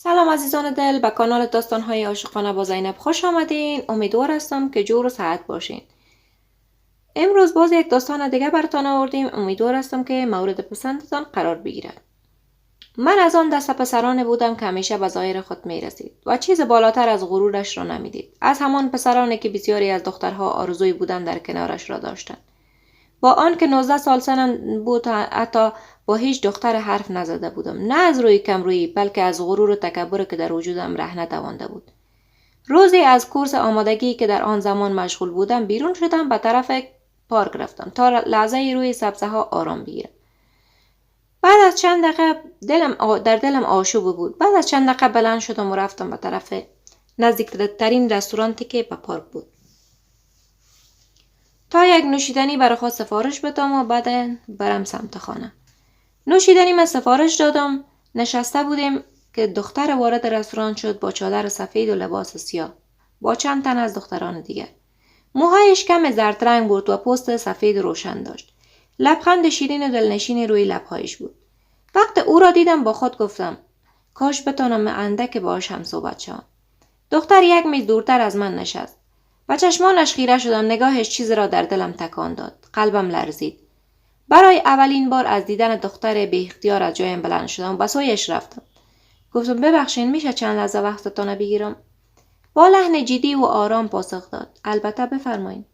سلام عزیزان دل، به کانال داستان‌های عاشقانه با زینب خوش آمدین. امیدوار هستم که جور و صحت باشین. امروز باز یک داستان دیگه براتون آوردیم. امیدوار هستم که مورد پسندتان قرار بگیرد. من از آن دست پسرانه بودم که همیشه به ظاهر خود می رسید و چیز بالاتر از غرورش را نمیدید. از همان پسرانه که بسیاری از دخترها آرزوی بودن در کنارش را داشتند. با آن که 19 سال سنم بود حتی با هیچ دختر حرف نزده بودم، نه از روی کم روی، بلکه از غرور و تکبر که در وجودم ره ندوانده بود. روزی از کورس آمادگی که در آن زمان مشغول بودم بیرون شدم، به طرف پارک رفتم تا لحظه روی سبزه ها آرام بگیرم. بعد از چند دقیقه در دلم آشوب بود. بعد از چند دقیقه بلند شدم و رفتم به طرف نزدیکترین رستورانتی که به پارک بود تا یک نوشیدنی برای خود سفارش بدم و بعد برم سمت خانه. نوشیدنی من سفارش دادم. نشسته بودیم که دختر وارد رستوران شد با چادر سفید و لباس سیاه با چند تن از دختران دیگر. موهایش کم زرد رنگ بود و پوست سفید روشن داشت. لبخند شیرین و دلنشینی روی لبهایش بود. وقت او را دیدم با خود گفتم کاش بتانم اندک باهاش هم صحبت شوم. دختر یک میز دورتر از من نشست. و چشمانش خیره شدم. نگاهش چیزی را در دلم تکان داد. قلبم لرزید. برای اولین بار از دیدن دختر بی اختیار از جایم بلند شدم و سویش رفتم. گفتم ببخشین میشه چند لحظه وقتتون بگیرم؟ با لحن جدی و آرام پاسخ داد البته بفرمایید.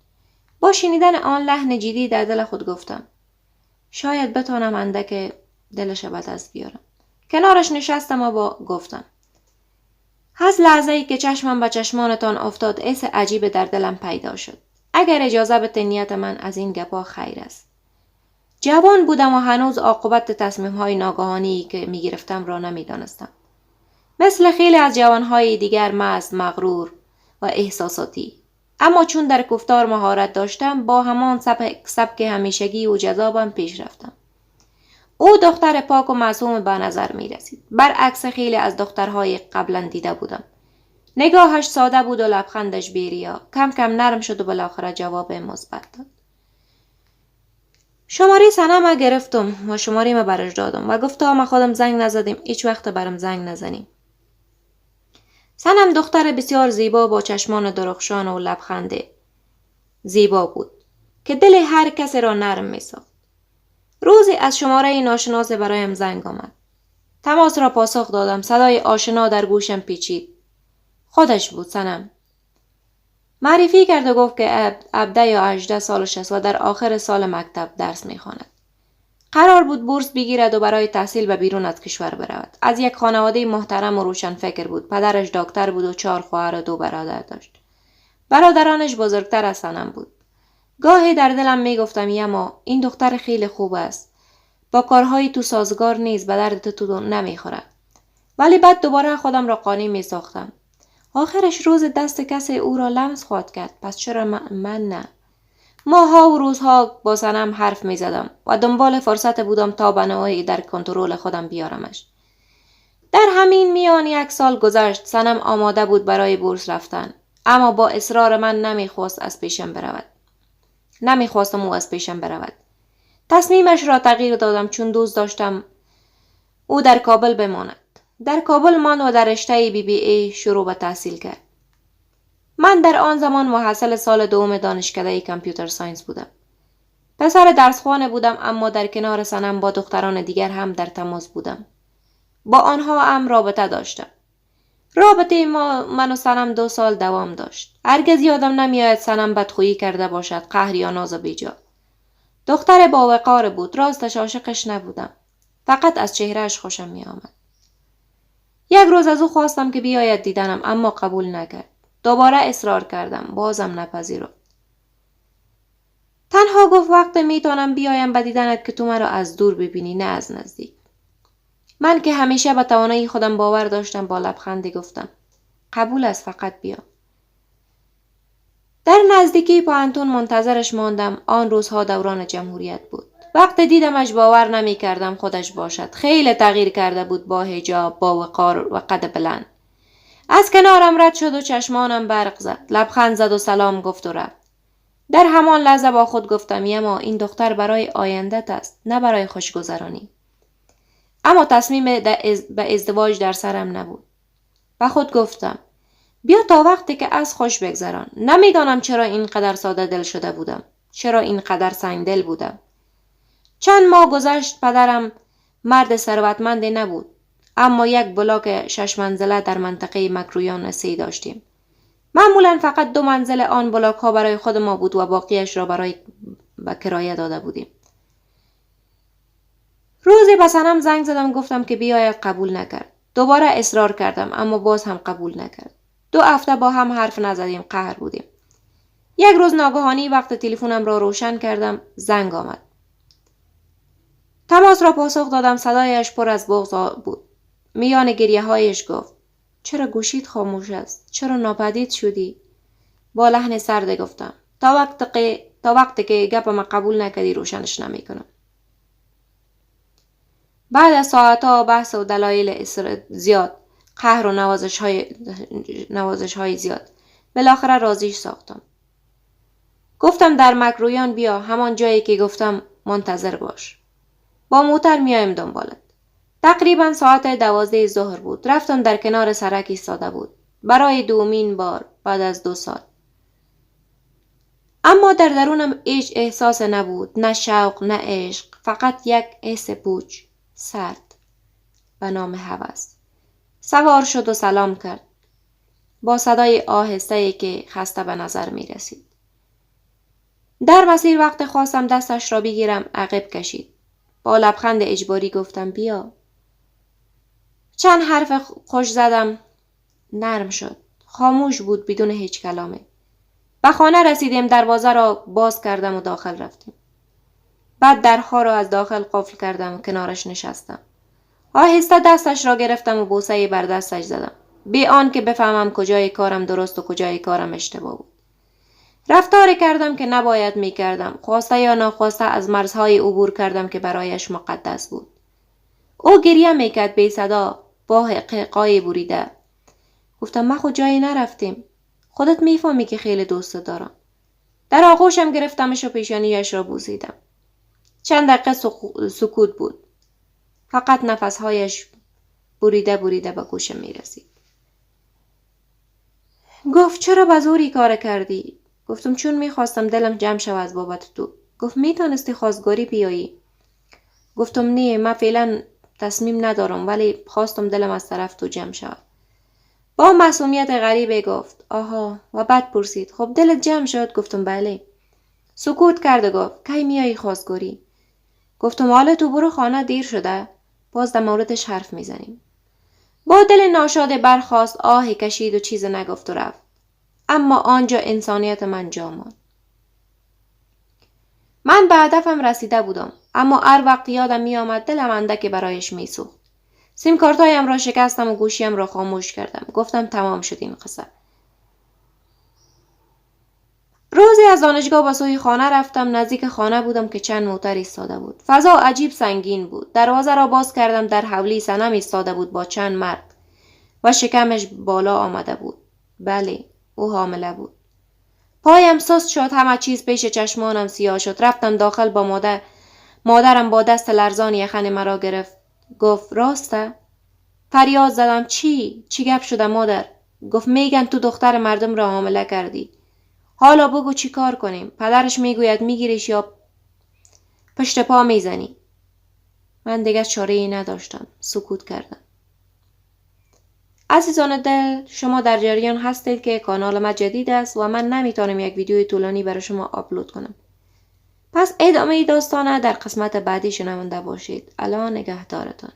با شنیدن آن لحن جدی در دل خود گفتم شاید بتونم اندک دلش به دست بیارم. کنارش نشستم و با گفتم از لحظه‌ای که چشمم به چشمانتان افتاد حس عجیب در دلم پیدا شد. اگر اجازه بدید نیت من از این گپا خیر است. جوان بودم و هنوز عاقبت تصمیم‌های ناگهانی که می‌گرفتم را نمی‌دانستم. مثل خیلی از جوان‌های دیگر مست، مغرور و احساساتی. اما چون در گفتار مهارت داشتم با همان سبک همیشگی و جذابم پیش رفتم. او دختر پاک و معصوم به نظر می رسید. برعکس خیلی از دخترهای قبلا دیده بودم. نگاهش ساده بود و لبخندش بی‌ریا. کم کم نرم شد و بالاخره جواب مثبت داد. شماره سنم گرفتم و شماره ما برش دادم و گفتم ما خودم زنگ نزدیم، هیچ وقت برم زنگ نزنیم. سنم دختر بسیار زیبا با چشمان درخشان و لبخند زیبا بود که دل هر کسی را نرم می ساخت. روزی از شماره ناشناس برایم زنگ آمد. تماس را پاسخ دادم. صدای آشنا در گوشم پیچید. خودش بود سنم. معرفی کرد و گفت که 17 یا 18 سالش است و در آخر سال مکتب درس می‌خواند. قرار بود بورس بگیرد و برای تحصیل به بیرون از کشور برود. از یک خانواده محترم و روشن فکر بود. پدرش دکتر بود و 4 خواهر و 2 برادر داشت. برادرانش بزرگتر از سنم بود. گاهی در دلم میگفتم اما این دختر خیلی خوب است. با کارهای تو سازگار نیست، به درد تو نمیخوره. ولی بعد دوباره خودم را قانع میساختم. آخرش روز دست کسی او را لمس خواهد کرد. پس چرا من نه؟ ماها و روزها با سنم حرف می زدم و دنبال فرصت بودم تا به نوعی در کنترل خودم بیارمش. در همین میان 1 سال گذشت. سنم آماده بود برای بورس رفتن. اما با اصرار من نمیخواستم او از پیشم برود. تصمیمش را تغییر دادم چون دوست داشتم او در کابل بماند. در کابل ماند و در رشته BBA شروع به تحصیل کرد. من در آن زمان محصل سال 2 دانشکده کامپیوتر ساینس بودم. پسر درسخوانه بودم اما در کنار سنم با دختران دیگر هم در تماس بودم. با آنها هم رابطه داشتم. رابطه من و سنم 2 سال دوام داشت. هرگز یادم نمیآید سنم بدخویی کرده باشد، قهر یا ناز بیجا. دختر با وقار بود. راستش عاشقش نبودم. فقط از چهرهش خوشم می آمد. یک روز از او خواستم که بیاید دیدنم اما قبول نکرد. دوباره اصرار کردم. بازم نپذیرفت. تنها گفت وقت میتونم بیایم به دیدنت که تو مرا از دور ببینی نه از نزدیک. من که همیشه به توانایی خودم باور داشتم با لبخندی گفتم قبول است، فقط بیا. در نزدیکی پانتون منتظرش ماندم. آن روزها دوران جمهوریت بود. وقت دیدمش باور نمی کردم خودش باشد. خیلی تغییر کرده بود با حجاب، با وقار و قد بلند. از کنارم رد شد و چشمانم برق زد. لبخند زد و سلام گفت و رفت. در همان لحظه با خود گفتم اما این دختر برای آیندت است، نه برای خوشگذرانی. اما تصمیم به ازدواج در سرم نبود. و خود گفتم بیا تا وقتی که از خوش بگذران. نمیدانم چرا اینقدر ساده دل شده بودم. چرا اینقدر سنگدل بودم. چند ماه گذشت. پدرم مرد ثروتمندی نبود. اما یک بلاک 6 منزله در منطقه مکرویان 3 داشتیم. معمولا فقط 2 منزل آن بلاک ها برای خود ما بود و باقیش را برای کرایه داده بودیم. روزی به صنم زنگ زدم گفتم که بیاید. قبول نکرد. دوباره اصرار کردم اما باز هم قبول نکرد. 2 هفته با هم حرف نزدیم. قهر بودیم. یک روز ناگهانی وقت تلفنم را روشن کردم زنگ آمد. تماس را پاسخ دادم. صدایش پر از بغض بود. میان گریه هایش گفت چرا گوشیت خاموش است؟ چرا ناپدید شدی؟ با لحن سرد گفتم تا وقتی که گپم قبول نکردی روشنش نمیکنم. بعد از ساعتها بحث و دلایل زیاد، قهر و نوازش های زیاد، بالاخره راضیش ساختم. گفتم در مکرویان بیا، همان جایی که گفتم منتظر باش. با موتر میایم دنبالت. تقریبا ساعت 12 ظهر بود. رفتم در کنار سرک ایستاده بود. برای دومین بار بعد از 2 سال. اما در درونم هیچ احساس نبود. نه شوق نه عشق. فقط یک حس پوچ. سرد. به نام هوس. سوار شد و سلام کرد. با صدای آهسته‌ای که خسته به نظر می رسید. در مسیر وقت خواستم دستش را بگیرم عقب کشید. با لبخند اجباری گفتم بیا. چند حرف خوش زدم. نرم شد. خاموش بود بدون هیچ کلامه. به خانه رسیدیم. دروازه را باز کردم و داخل رفتیم. بعد درها را از داخل قفل کردم و کنارش نشستم. آهسته دستش را گرفتم و بوسه بر دستش زدم. بی آن که بفهمم کجای کارم درست و کجای کارم اشتباه بود. رفتاری کردم که نباید می کردم. خواسته یا ناخواسته از مرزهای عبور کردم که برایش مقدس بود. او گریه می کرد بی صدا با قیقای بریده. گفتم ما خود جایی نرفتیم. خودت می فهمی که خیلی دوست دارم. در آغوشم گرفتمش و پیشانیش را بوسیدم. چند دقیقه سکوت بود. فقط نفسهایش بریده به گوشم می رسید. گفت چرا به زوری کار کردی؟ گفتم چون میخواستم دلم جمع شود از بابت تو. گفت میتونستی خواستگاری بیایی؟ گفتم نه، من فعلا تصمیم ندارم، ولی خواستم دلم از طرف تو جمع شود. با معصومیت غریبه گفت آها. و بعد پرسید خب دلت جمع شد؟ گفتم بله. سکوت کرد و گفت کی میایی خواستگاری؟ گفتم حالا تو برو خانه، دیر شده. باز در موردش حرف میزنیم. با دل ناشاده برخاست. آهی کشید و چیز نگفت و رفت. اما آنجا انسانیت من جا ماند. من به هدفم رسیده بودم، اما هر وقت یادم می آمد دلم اندکی برایش می سوخت. سیم کارتایم را شکستم و گوشیم را خاموش کردم. گفتم تمام شد این قصه. روزی از دانشگاه به سوی خانه رفتم. نزدیک خانه بودم که چند موتر ایستاده بود. فضا عجیب سنگین بود. دروازه را باز کردم. در حولی صنم ایستاده بود با چند مرد و شکمش بالا آمده بود. بله، او حامله بود. پایم سست شد. همه چیز پیش چشمانم سیاه شد. رفتم داخل. با مادرم با دست لرزان یخن مرا گرفت. گفت راسته؟ فریاد زدم چی گپ شده مادر؟ گفت میگن تو دختر مردم را حامله کردی. حالا بگو چی کار کنیم؟ پدرش میگوید میگیریش یا پشت پا میزنی. من دیگه چاره‌ای نداشتم. سکوت کردم. عزیزان دل، شما در جریان هستید که کانال ما جدید است و من نمیتونم یک ویدیوی طولانی برای شما آپلود کنم. پس ادامه داستان در قسمت بعدی شنونده باشید. الان نگهدارتان.